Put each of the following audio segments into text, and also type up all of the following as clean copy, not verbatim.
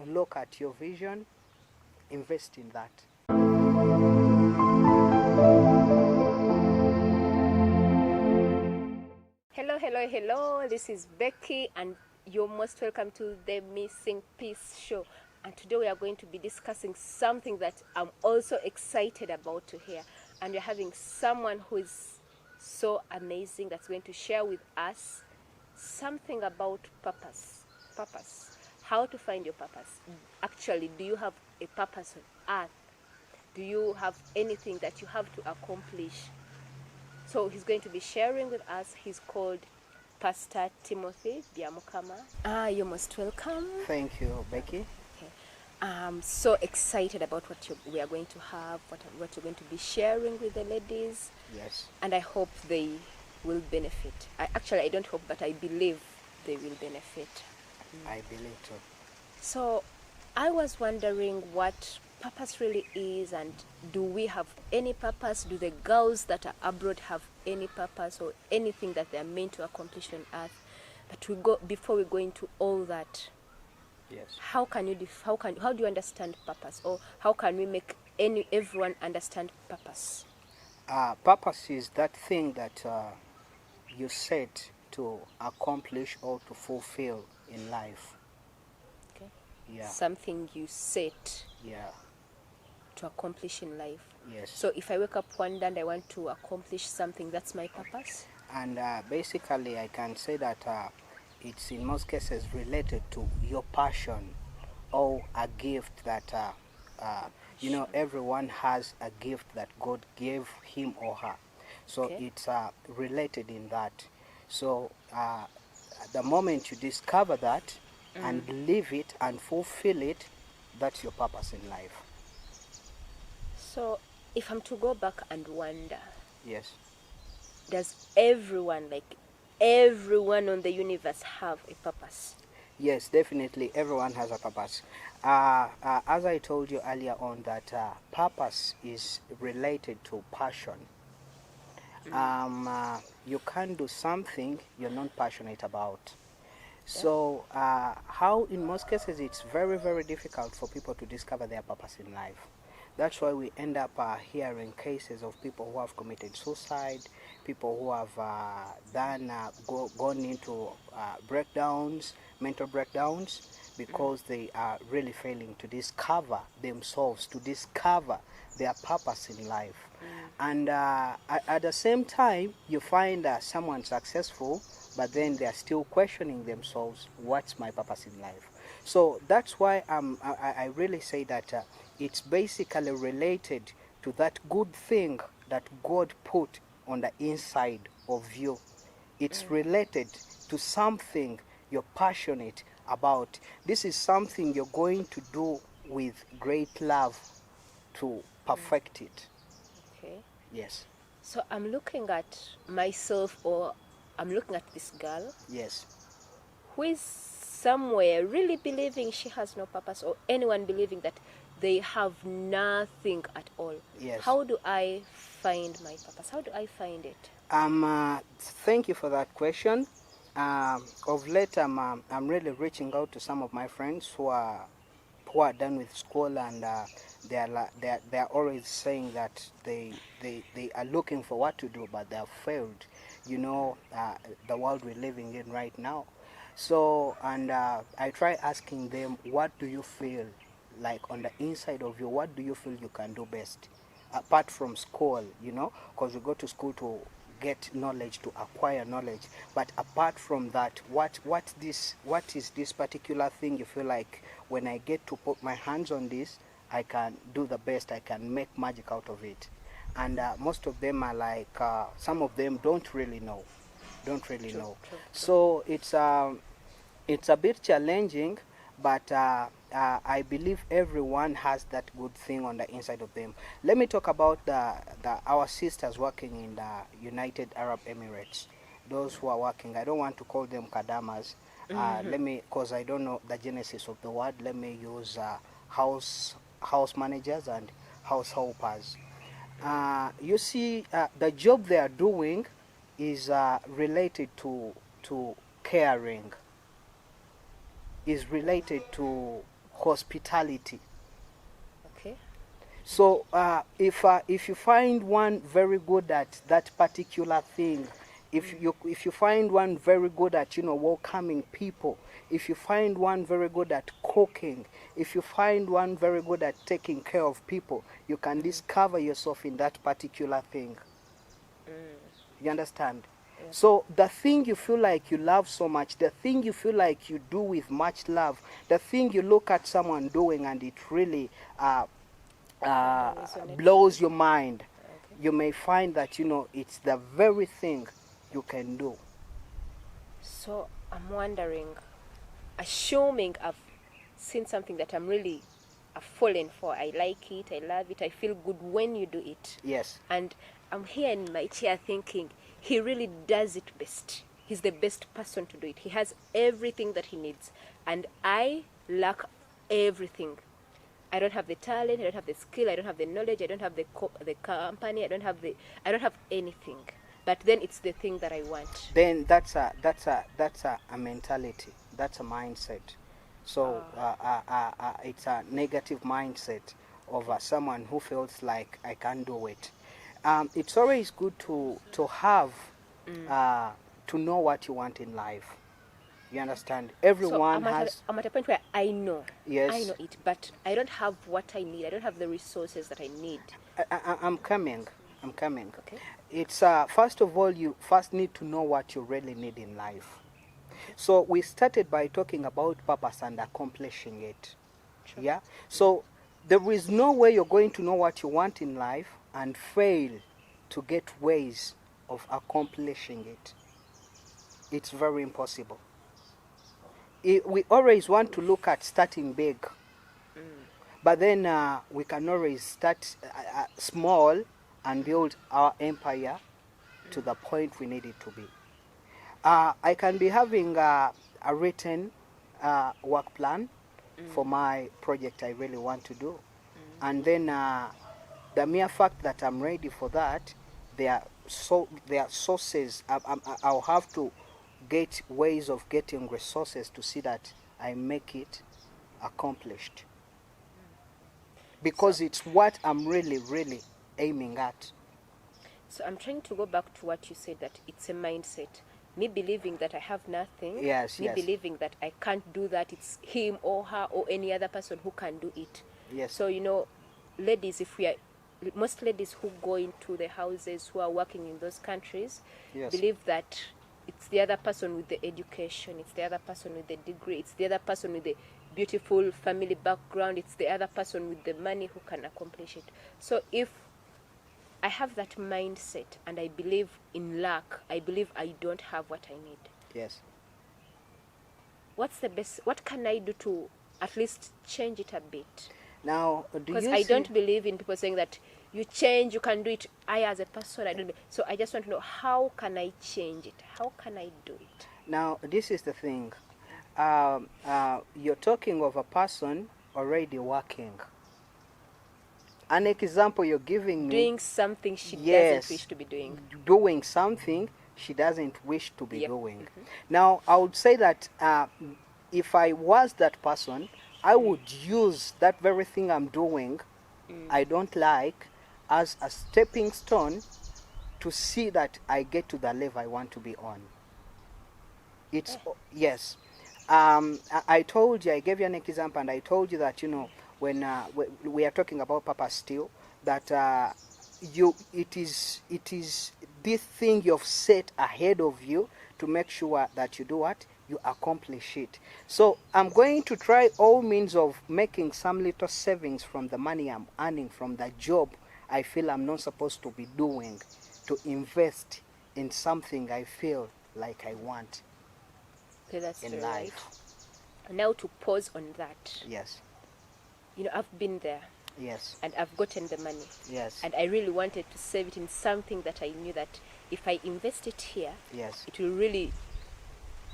look at your vision, invest in that. Hello. This is Becky, and you're most welcome to the Missing Piece Show. And today we are going to be discussing something that I'm also excited about to hear. And we're having someone who is so amazing that's going to share with us something about purpose. Purpose. How to find your purpose. Actually, do you have a purpose on earth? Do you have anything that you have to accomplish? So he's going to be sharing with us. He's called Pastor Timothy Byamukama. You're most welcome. Thank you, Becky. Okay. I'm so excited about we are going to have, what you're going to be sharing with the ladies. Yes. And I hope they will benefit. I don't hope, but I believe they will benefit. I believe too. So I was wondering what purpose really is, and do we have any purpose? Do the girls that are abroad have any purpose or anything that they are meant to accomplish on earth? Before we go into all that, yes, how do you understand purpose, or how can we make everyone understand purpose? Purpose is that thing that you set to accomplish or to fulfill in life. Okay. Yeah. Something you set. Yeah. To accomplish in life. Yes. So if I wake up one day and I want to accomplish something, that's my purpose? And basically I can say that it's in most cases related to your passion or a gift that everyone has a gift that God gave him or her. So okay. It's related in that. So the moment you discover that and live it and fulfill it, that's your purpose in life. So if I'm to go back and wonder, yes, does everyone on the universe have a purpose? Yes, definitely everyone has a purpose. As I told you earlier on, that purpose is related to passion. You can't do something you're not passionate about. So how in most cases it's very, very difficult for people to discover their purpose in life. That's why we end up hearing cases of people who have committed suicide, people who have gone into breakdowns, mental breakdowns, because they are really failing to discover themselves, to discover their purpose in life. And at the same time, you find someone successful, but then they are still questioning themselves, what's my purpose in life? So that's why I really say that it's basically related to that good thing that God put on the inside of you. It's related to something you're passionate about. This is something you're going to do with great love to perfect it. Okay. Yes. So I'm looking at myself, or I'm looking at this girl. Yes. Who is somewhere really believing she has no purpose, or anyone believing that they have nothing at all. Yes. How do I find my purpose? How do I find it? Thank you for that question. Of late, I'm really reaching out to some of my friends who are done with school, and they're always saying that they are looking for what to do, but they have failed. The world we're living in right now. So, and I try asking them, what do you feel like on the inside of you? What do you feel you can do best apart from school? Because we go to school to get knowledge, to acquire knowledge, but apart from that, what is this particular thing you feel like, when I get to put my hands on this, I can do the best, I can make magic out of it? And most of them are like, some of them don't really know. True. So it's a bit challenging, but I believe everyone has that good thing on the inside of them. Let me talk about our sisters working in the United Arab Emirates. Those who are working, I don't want to call them kadamas. Because I don't know the genesis of the word, let me use house managers and house helpers. You see, the job they are doing is related to caring, is related to hospitality. Okay. So if you find one very good at that particular thing, if you find one very good at welcoming people, if you find one very good at cooking, if you find one very good at taking care of people, you can discover yourself in that particular thing. You understand? Yeah. So the thing you feel like you love so much, the thing you feel like you do with much love, the thing you look at someone doing and it really Resonate. blows your mind, Okay. you may find that it's the very thing you can do. So I'm wondering, assuming I've seen something that I've fallen for, I like it, I love it, I feel good when you do it. Yes. And I'm here in my chair thinking, he really does it best. He's the best person to do it. He has everything that he needs. And I lack everything. I don't have the talent, I don't have the skill, I don't have the knowledge, I don't have the company, I don't have anything. But then it's the thing that I want. Then that's a mentality, that's a mindset. So it's a negative mindset of someone who feels like I can't do it. It's always good to have to know what you want in life. You understand? So Everyone has. I'm at a point where I know Yes. it, but I don't have what I need. I don't have the resources that I need. I'm coming. I'm coming. Okay. It's first of all, you first need to know what you really need in life. So we started by talking about purpose and accomplishing it. Sure. Yeah. So there is no way you're going to know what you want in life and fail to get ways of accomplishing it. It's very impossible. We always want to look at starting big, but then we can always start small and build our empire to the point we need it to be. I can be having a written work plan for my project I really want to do, and then the mere fact that I'm ready for that, there are sources. I'll have to get ways of getting resources to see that I make it accomplished, because it's what I'm really aiming at. So I'm trying to go back to what you said, that it's a mindset. Me believing that I have nothing. Yes, Me yes. believing that I can't do that. It's him or her or any other person who can do it. Yes. So ladies, most ladies who go into the houses who are working in those countries, Yes. believe that it's the other person with the education, it's the other person with the degree, it's the other person with the beautiful family background, it's the other person with the money who can accomplish it. So if I have that mindset and I believe in luck, I believe I don't have what I need, Yes. what can I do to at least change it a bit? Now, do Because you I see? don't believe in people saying that you change, you can do it. I, as a person, I don't. So I just want to know, how can I change it? How can I do it? Now, this is the thing. You're talking of a person already working. An example you're giving me. Doing something she Yes. doesn't wish to be doing. Doing something she doesn't wish to be Yep. doing. Now, I would say that if I was that person, I would use that very thing I'm doing, I don't like, as a stepping stone to see that I get to the level I want to be on. It's yes. I told you, I gave you an example, and I told you that when we are talking about purpose still, that it is this thing you've set ahead of you to make sure that you do what you accomplish it. So I'm going to try all means of making some little savings from the money I'm earning from the job I feel I'm not supposed to be doing, to invest in something I feel like I want Okay, that's in very life. right. Now to pause on that. Yes. I've been there Yes. and I've gotten the money. Yes. And I really wanted to save it in something that I knew that if I invest it here, Yes. it will really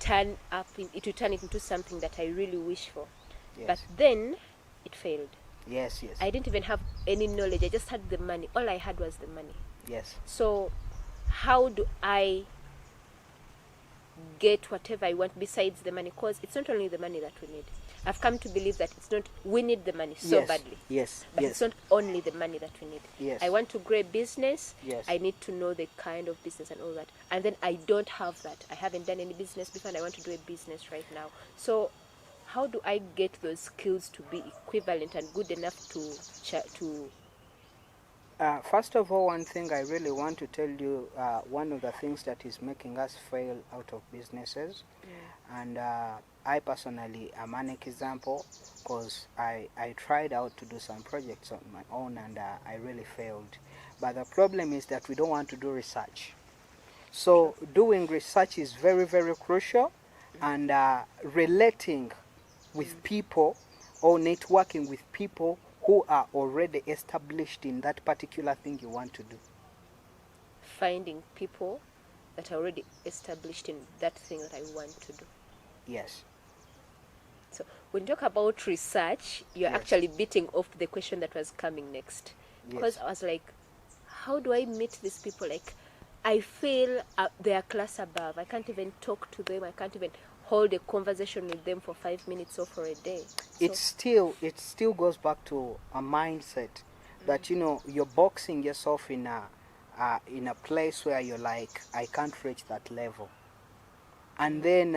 it will turn it into something that I really wish for. Yes. But then it failed. Yes. Yes. I didn't even have any knowledge. I just had the money. All I had was the money. Yes. So how do I get whatever I want besides the money? Because it's not only the money that we need. I've come to believe that it's not, we need the money so Yes, badly. yes, But yes, it's not only the money that we need. yes, I want to grow a business. yes. I need to know the kind of business and all that. And then I don't have that. I haven't done any business before and I want to do a business right now. So how do I get those skills to be equivalent and good enough to First of all, one thing I really want to tell you, one of the things that is making us fail out of businesses, and I personally am an example, because I tried out to do some projects on my own and I really failed. But the problem is that we don't want to do research. So doing research is very, very crucial, and relating with people or networking with people who are already established in that particular thing you want to do. finding people that are already established in that thing that I want to do? Yes. So when you talk about research, you're Yes. actually beating off the question that was coming next. Because Yes. I was like, how do I meet these people? Like, I feel they are class above. I can't even talk to them. I can't even hold a conversation with them for 5 minutes or for a day. So, It still goes back to a mindset that you're boxing yourself in a place where you're like, I can't reach that level. And then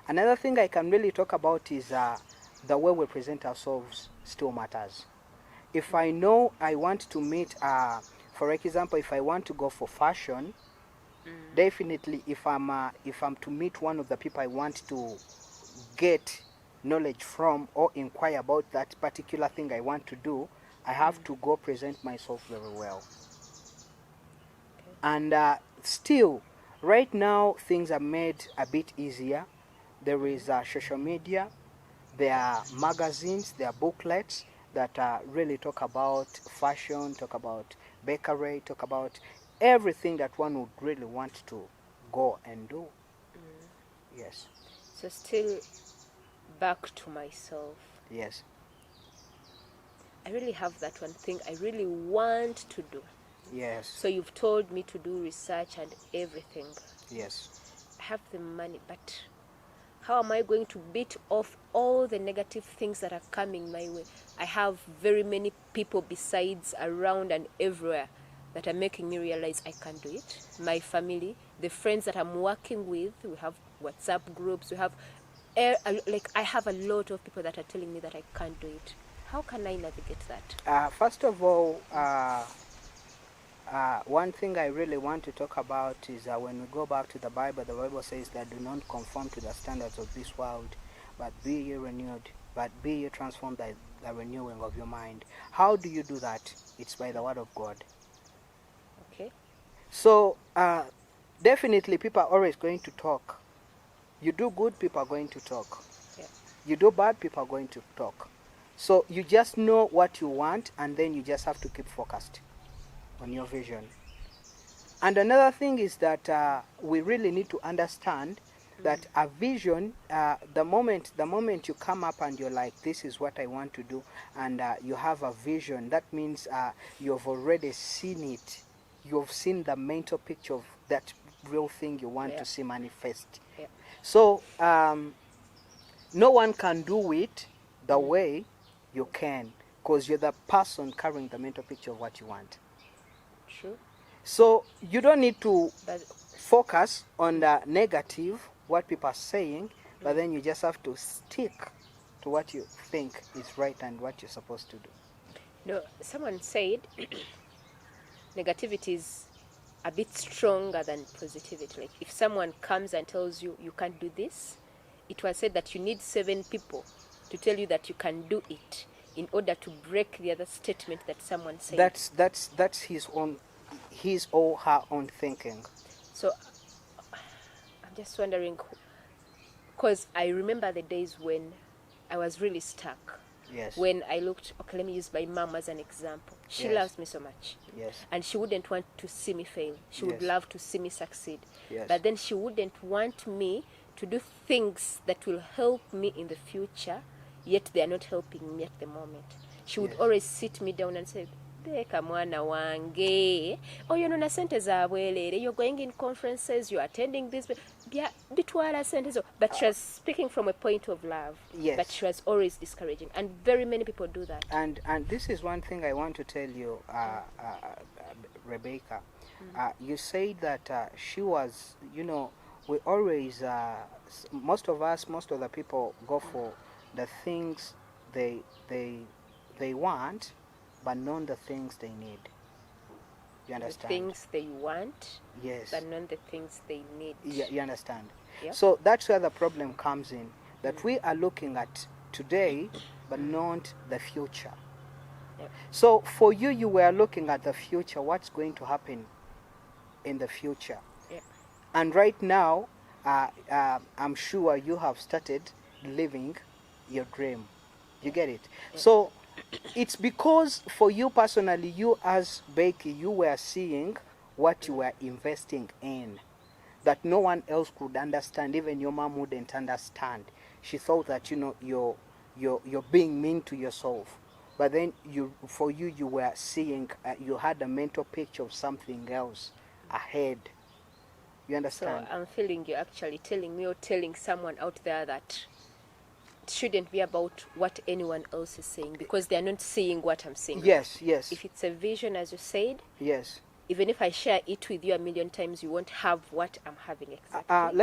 another thing I can really talk about is the way we present ourselves still matters. If I know I want to meet, for example, if I want to go for fashion, definitely if I'm to meet one of the people I want to get knowledge from or inquire about that particular thing I want to do, I have to go present myself very well. And still, right now things are made a bit easier. There is social media, there are magazines, there are booklets that really talk about fashion, talk about bakery, talk about everything that one would really want to go and do. Yes, so still back to myself. yes, I really have that one thing I really want to do. yes, So you've told me to do research and everything. yes. I have the money, but how am I going to beat off all the negative things that are coming my way? I have very many people besides around and everywhere that are making me realize I can't do it. My family, the friends that I'm working with, we have WhatsApp groups, we have, like, I have a lot of people that are telling me that I can't do it. How can I navigate that? First of all, one thing I really want to talk about is when we go back to the Bible says that do not conform to the standards of this world, but be ye renewed, but be ye transformed by the renewing of your mind. How do you do that? It's by the word of God. Okay. So definitely people are always going to talk. You do good, people are going to talk. Yeah. You do bad, people are going to talk. So you just know what you want, and then you just have to keep focused on your vision. And another thing is that we really need to understand that a vision, the moment you come up and you're like, this is what I want to do, and you have a vision, that means you've already seen it. You've seen the mental picture of that real thing you want to see manifest. Yeah. So no one can do it the way you can, because you're the person carrying the mental picture of what you want. True. So you don't need to But focus on the negative, what people are saying, but then you just have to stick to what you think is right and what you're supposed to do. no, someone said negativity is a bit stronger than positivity. Like if someone comes and tells you you can't do this, it was said that you need 7 people to tell you that you can do it in order to break the other statement that someone said. That's his or her own thinking. So I'm just wondering, because I remember the days when I was really stuck. Yes. When I looked, okay, let me use my mom as an example. She Yes. loves me so much. Yes. And she wouldn't want to see me fail. She would Yes. love to see me succeed. Yes. But then she wouldn't want me to do things that will help me in the future, yet they are not helping me at the moment. She would Yes. always sit me down and say, Deka mwana wange oyo no na sente za bwelere, you're going in conferences, you're attending this bitwala sente zo, but she was speaking from a point of love. Yes. But she was always discouraging, and very many people do that. And this is one thing I want to tell you, Rebecca. You said that she was, you know, we always, most of the people go for the things they want, but not the things they need. You understand? The things they want, yes, but not the things they need. Yeah, you understand? Yep. So that's where the problem comes in, that we are looking at today, but not the future. Yep. So for you, you were looking at the future, what's going to happen in the future. Yep. And right now, I'm sure you have started living your dream. You get it? Yep. So it's because for you personally, you as Becky, you were seeing what you were investing in that no one else could understand. Even your mom wouldn't understand. She thought that, you know, you're being mean to yourself. But then for you, you were seeing, you had a mental picture of something else ahead. You understand? So I'm feeling you're actually telling me or telling someone out there that it shouldn't be about what anyone else is saying, because they're not seeing what I'm seeing. Yes, yes. If it's a vision, as you said, yes. Even if I share it with you a million times, you won't have what I'm having exactly.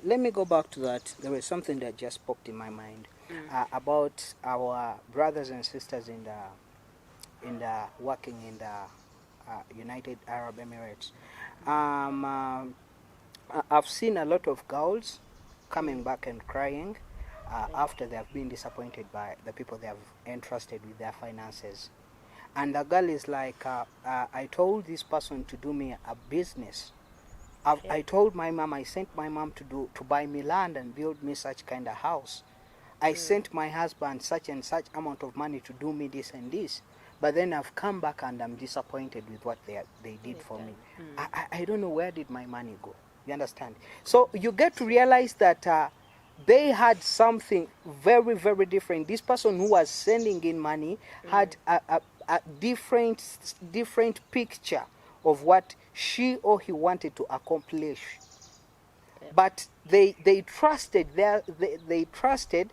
Let me go back to that. There was something that just popped in my mind about our brothers and sisters in the working in the United Arab Emirates. I've seen a lot of girls coming back and crying after they have been disappointed by the people they have entrusted with their finances. And the girl is like, I told this person to do me a business. I told my mom, I sent my mom to buy me land and build me such kind of house. I sent my husband such and such amount of money to do me this and this. But then I've come back and I'm disappointed with what they did for me. I don't know, where did my money go? You understand? So you get to realize that they had something very, very different. This person who was sending in money had a different picture of what she or he wanted to accomplish. But they trusted they trusted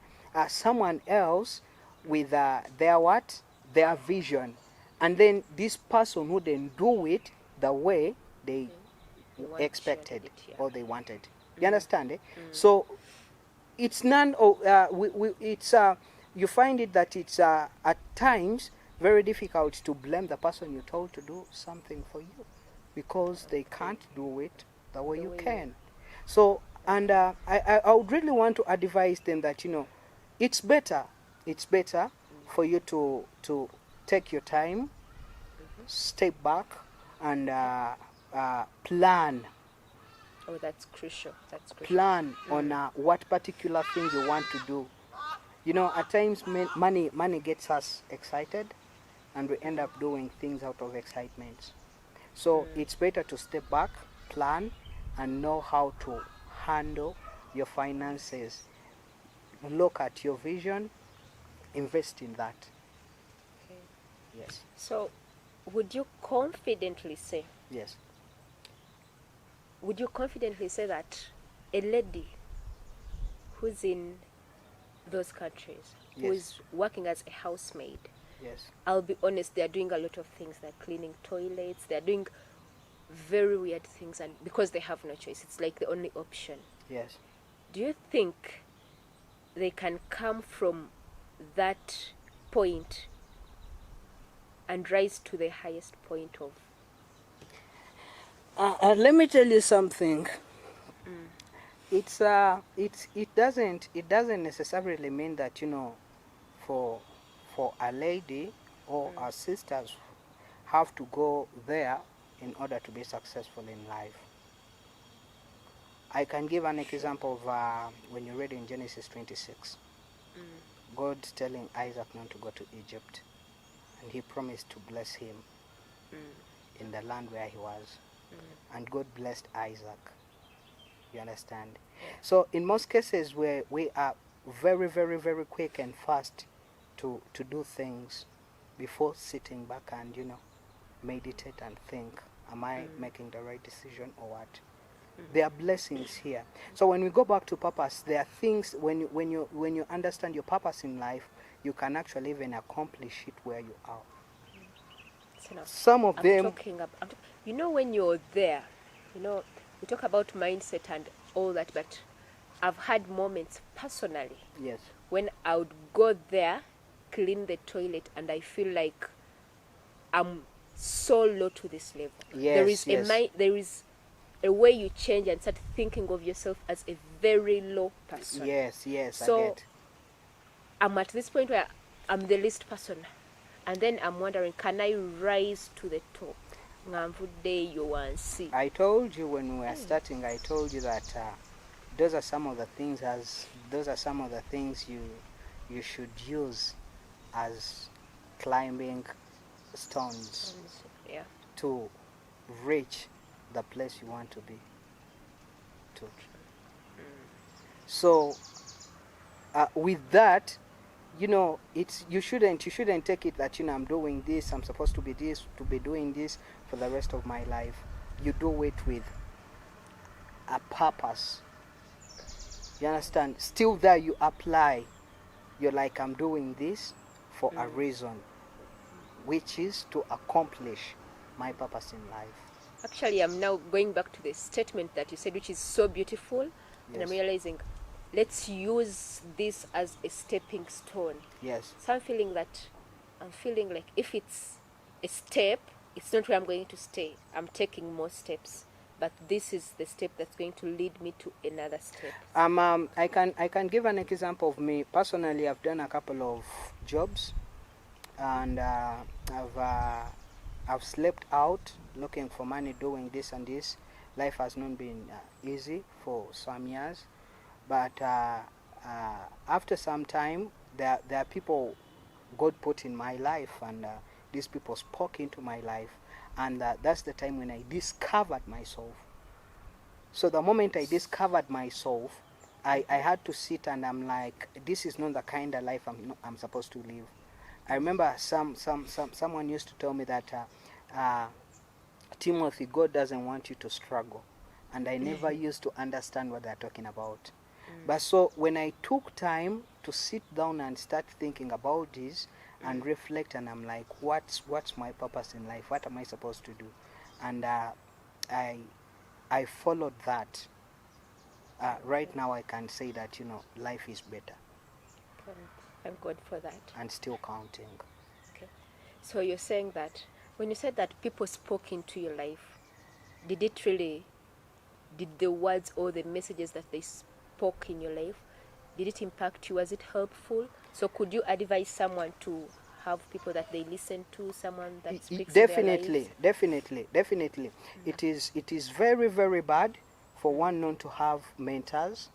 someone else with their vision, and then this person wouldn't do it the way they expected or they wanted. You understand? So it's none of it's you find it that it's at times very difficult to blame the person you told to do something for you, because they can't do it the way you can. So, and I would really want to advise them that, you know, it's better for you to take your time, step back, and plan. Oh, that's crucial. That's crucial. Plan on what particular thing you want to do. You know, at times money gets us excited, and we end up doing things out of excitement. So it's better to step back, plan, and know how to handle your finances. Look at your vision, invest in that. Okay. Yes. So, would you confidently say? Yes. Would you confidently say that a lady who's in those countries, who is working as a housemaid, I'll be honest, they're doing a lot of things. They're cleaning toilets, they're doing very weird things, and because they have no choice, it's like the only option. Yes. Do you think they can come from that point and rise to the highest point of? Let me tell you something. It doesn't necessarily mean that, you know, for a lady or our sisters have to go there in order to be successful in life. I can give an example of when you read in Genesis 26, God telling Isaac not to go to Egypt, and he promised to bless him in the land where he was, and God blessed Isaac. You understand? So in most cases where we are very, very, very quick and fast to do things, before sitting back and, meditate and think, am I making the right decision or what? There are blessings here. So when we go back to purpose, there are things when you understand your purpose in life, you can actually even accomplish it where you are. Some of them. When you're there, we talk about mindset and all that, but I've had moments personally. Yes. When I would go there, clean the toilet, and I feel like I'm so low to this level. Yes. There is a way you change and start thinking of yourself as a very low person. Yes. So I get. I'm at this point where I'm the least person, and then I'm wondering, can I rise to the top? I told you when we were starting. I told you that those are some of the things you should use as climbing stones to reach the place you want to be. So with that, you shouldn't take it that I'm doing this, I'm supposed to be doing this for the rest of my life. You do it with a purpose. You understand? Still there you apply. You're like, I'm doing this for a reason, which is to accomplish my purpose in life. Actually, I'm now going back to the statement that you said, which is so beautiful. Yes. And I'm realizing, let's use this as a stepping stone. Yes. So I'm feeling like if it's a step, it's not where I'm going to stay. I'm taking more steps, but this is the step that's going to lead me to another step. I can give an example of me personally. I've done a couple of jobs, and I've slept out looking for money, doing this and this. Life has not been easy for some years, but after some time, there are people God put in my life, and these people spoke into my life, and that's the time when I discovered myself. So the moment I discovered myself, I had to sit and I'm like, this is not the kind of life I'm supposed to live. I remember someone used to tell me that Timothy, God doesn't want you to struggle, and I never used to understand what they're talking about. But so when I took time to sit down and start thinking about this and reflect, and I'm like, what's my purpose in life? What am I supposed to do? And I followed that. Right now I can say that life is better. Thank God for that. And still counting. Okay. So you're saying that when you said that people spoke into your life, did the words or the messages that they spoke in your life, did it impact you? Was it helpful? So could you advise someone to have people that they listen to, someone that speaks in their lives? Definitely. It is very, very bad for one not to have mentors,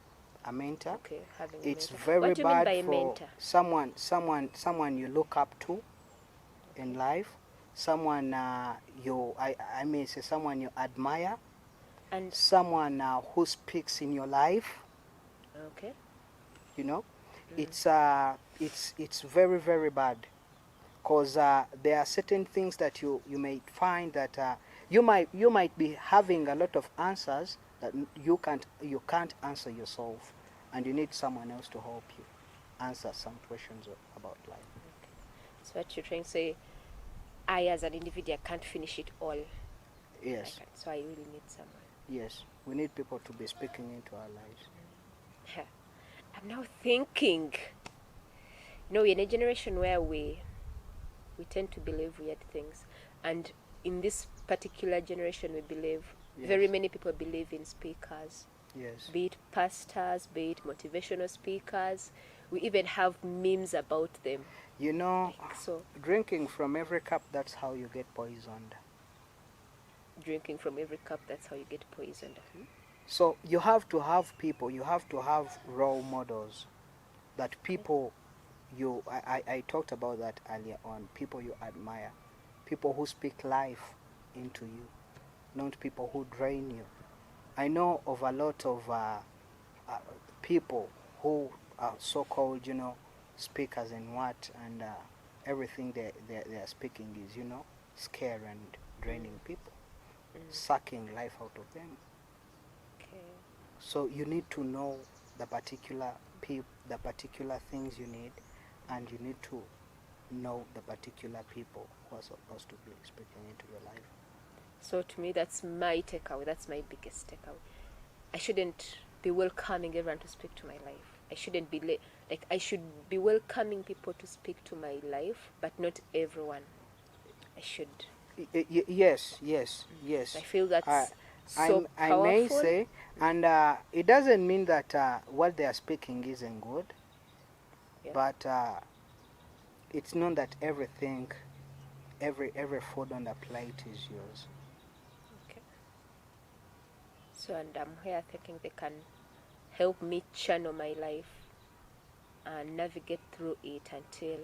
a mentor. Okay, having it's a mentor. very what do you bad mean by for mentor? someone you look up to in life, someone I may say someone you admire, and someone who speaks in your life. Okay. It's very, very bad, because there are certain things that you may find that you might be having a lot of answers that you can't answer yourself, and you need someone else to help you answer some questions about life. Okay. So what you're trying to say, I as an individual can't finish it all. Yes. So I really need someone. Yes, we need people to be speaking into our lives. I'm now thinking, we're in a generation where we tend to believe weird things, and in this particular generation we believe, very many people believe in speakers. Yes. Be it pastors, be it motivational speakers. We even have memes about them. Drinking from every cup, that's how you get poisoned. Drinking from every cup, that's how you get poisoned. So you have to have people, you have to have role models, that people I talked about that earlier on, people you admire, people who speak life into you, not people who drain you. I know of a lot of people who are so-called, speakers and what, and everything they are speaking is, scare and draining people, sucking life out of them. Okay. So you need to know the particular the particular things you need, and you need to know the particular people who are supposed to be speaking into your life. So to me, that's my takeaway. That's my biggest takeaway. I shouldn't be welcoming everyone to speak to my life. I shouldn't be like I should be welcoming people to speak to my life, but not everyone. I should. Yes, I feel I, that's so I may powerful. say, and it doesn't mean that what they are speaking isn't good, Yeah. but it's known that everything, every food on the plate is yours. Okay. So, and I'm here thinking they can help me channel my life and navigate through it until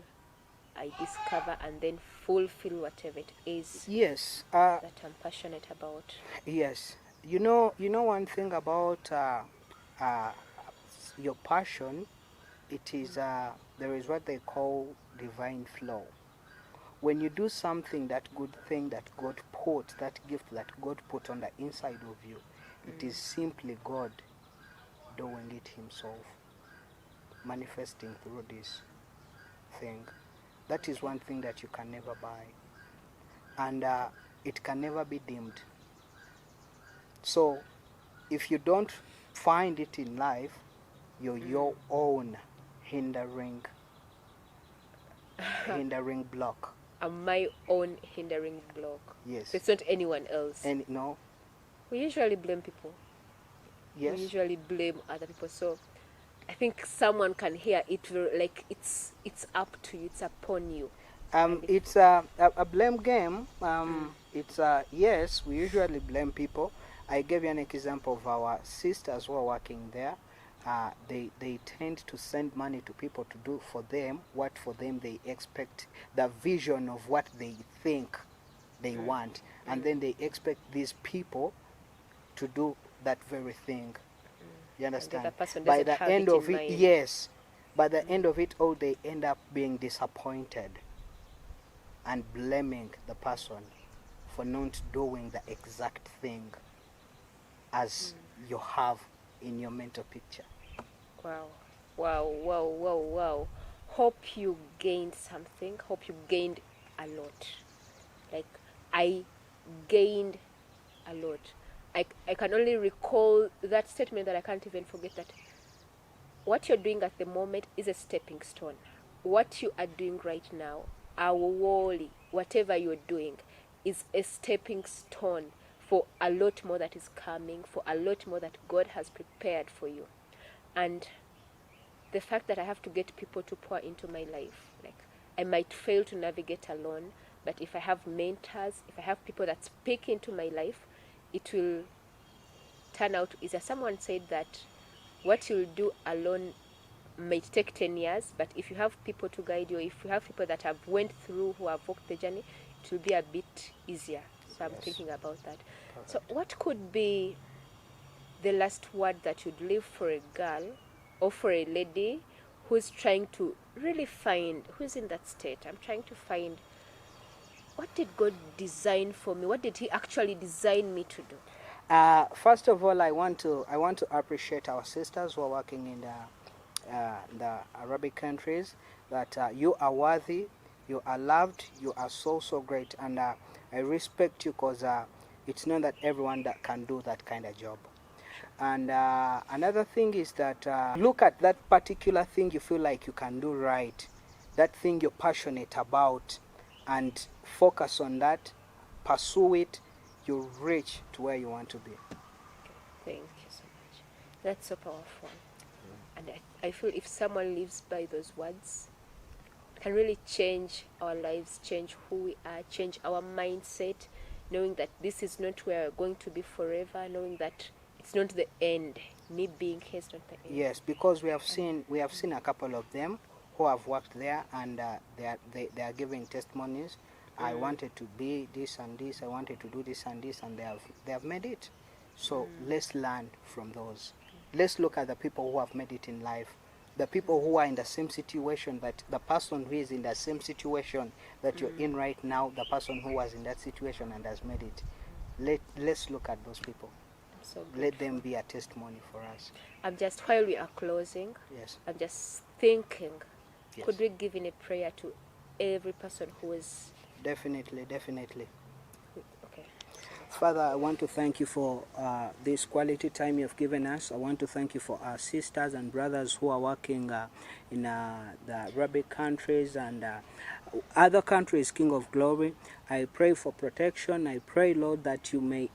I discover and then fulfill whatever it is Yes, that I'm passionate about. yes. You know one thing about uh, your passion. It is there is what they call divine flow. When you do something, that good thing that God put, that gift that God put on the inside of you, it is simply God doing it Himself, manifesting through this thing. That is Okay. one thing that you can never buy, and it can never be dimmed. So, if you don't find it in life, you're your own hindering hindering block. I'm my own hindering block. So Yes, it's not anyone else. and no, We usually blame people. We yes. usually blame other people. So I think someone can hear it like it's up to you. It's upon you. And if, It's a blame game. It's yes, we usually blame people. I gave you an example of our sisters who are working there. They tend to send money to people to do for them what for them they expect, the vision of what they think they want, and then they expect these people to do that very thing. You and the other understand? person By doesn't the have end it of in it, mind. yes. By the end of it all, they end up being disappointed and blaming the person for not doing the exact thing as you have in your mental picture. Wow. Wow, wow, wow, wow. Hope you gained something. Hope you gained a lot. Like, I gained a lot. I can only recall that statement that I can't even forget that what you're doing at the moment is a stepping stone. What you are doing right now, our wally, whatever you're doing, is a stepping stone for a lot more that is coming, for a lot more that God has prepared for you. And the fact that I have to get people to pour into my life, like I might fail to navigate alone, but if I have mentors, if I have people that speak into my life, it will turn out easier. Someone said that what you'll do alone might take 10 years, but if you have people to guide you, if you have people that have went through, who have walked the journey, it will be a bit easier. So I'm Yes. thinking about that. So Perfect. what could be the last word that you'd leave for a girl or for a lady who's trying to really find, who's in that state? I'm trying to find, what did God design for me? What did He actually design me to do? First of all, I want to appreciate our sisters who are working in the Arabic countries. That you are worthy, you are loved, you are so great, and I respect you because it's not that everyone that can do that kind of job. And another thing is that look at that particular thing you feel like you can do right, that thing you're passionate about, and focus on that, pursue it, you reach to where you want to be. Okay, thank you so much. That's so powerful. And I feel if someone lives by those words, it can really change our lives, change who we are, change our mindset, knowing that this is not where we're going to be forever, knowing that it's not the end. Me being here is not the end. Yes, because we have seen a couple of them who have worked there, and they are giving testimonies. I wanted to be this and this. I wanted to do this and this, and they have made it. So let's learn from those. Let's look at the people who have made it in life, The people who are in the same situation, that the person who is in the same situation that you're in right now, the person who was in that situation and has made it. Let's look at those people. So Let them grateful. be a testimony for us. I'm just, while we are closing, Yes. I'm just thinking, Yes. could we give in a prayer to every person who is, Definitely, definitely. okay. Father, I want to thank you for this quality time you've given us. I want to thank you for our sisters and brothers who are working in the Arabic countries and other countries, King of Glory. I pray for protection. I pray, Lord, that you may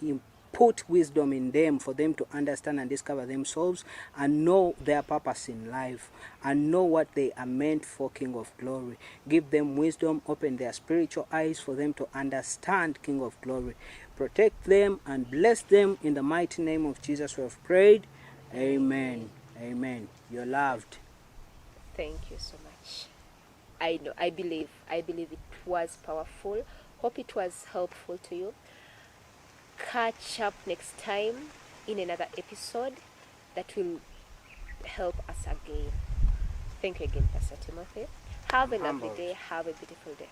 put wisdom in them for them to understand and discover themselves and know their purpose in life and know what they are meant for, King of Glory. Give them wisdom, open their spiritual eyes for them to understand, King of Glory. Protect them and bless them in the mighty name of Jesus we have prayed. Amen. Amen. You're loved. Thank you so much. I know, I believe it was powerful. Hope it was helpful to you. Catch up next time in another episode that will help us again. Thank you again, Pastor Timothy. Have a lovely Humbled. day. Have a beautiful day.